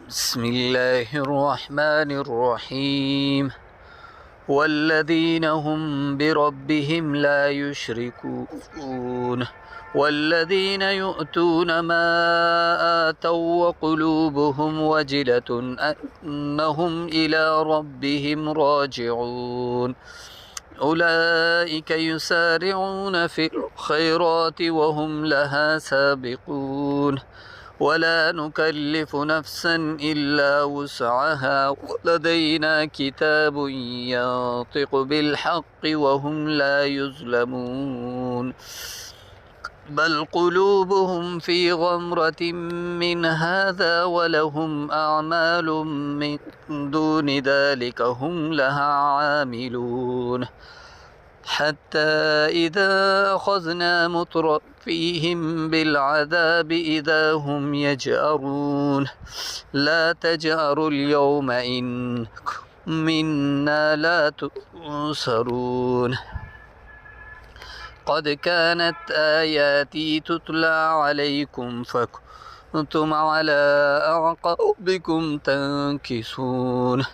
بسم الله الرحمن الرحيم والذين هم بربهم لا يشركون والذين يؤتون ما آتوا وقلوبهم وجلة أنهم إلى ربهم راجعون أولئك يسارعون في الخيرات وهم لها سابقون ولا نكلف نفسا إلا وسعها ولدينا كتاب ينطق بالحق وهم لا يظلمون بل قلوبهم في غمرة من هذا ولهم أعمال من دون ذلك هم لها عاملون حتى إذا أخذنا مترفيهم بالعذاب إذا هم يجأرون لا تجأروا اليوم إنكم منا لا تنصرون قد كانت آياتي تتلى عليكم فكنتم على أعقابكم تنكصون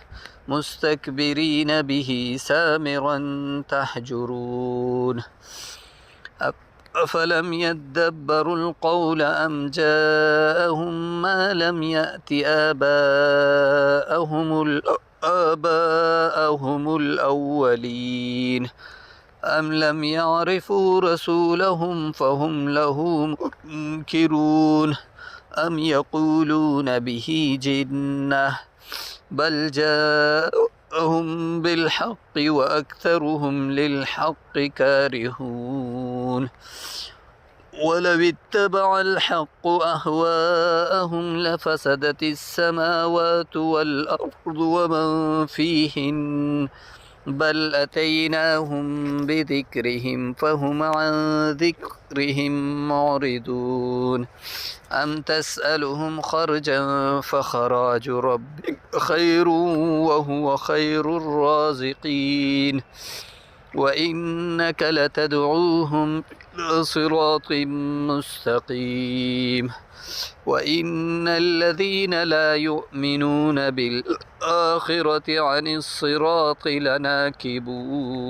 مستكبرين به سامرا تحجرون أفلم يدبروا القول أم جاءهم ما لم يأت آباءهم الأولين أم لم يعرفوا رسولهم فهم له منكرون أم يقولون به جنة بل جاءهم بالحق وأكثرهم للحق كارهون ولو اتبع الحق أهواءهم لفسدت السماوات والأرض ومن فيهن بل أتيناهم بذكرهم فهم عن ذكرهم معرضون أم تسألهم خرجا فخراج ربك خير وهو خير الرازقين وإنك لتدعوهم إلى صراط مستقيم وإن الذين لا يؤمنون بالآخرة عن الصراط لناكبون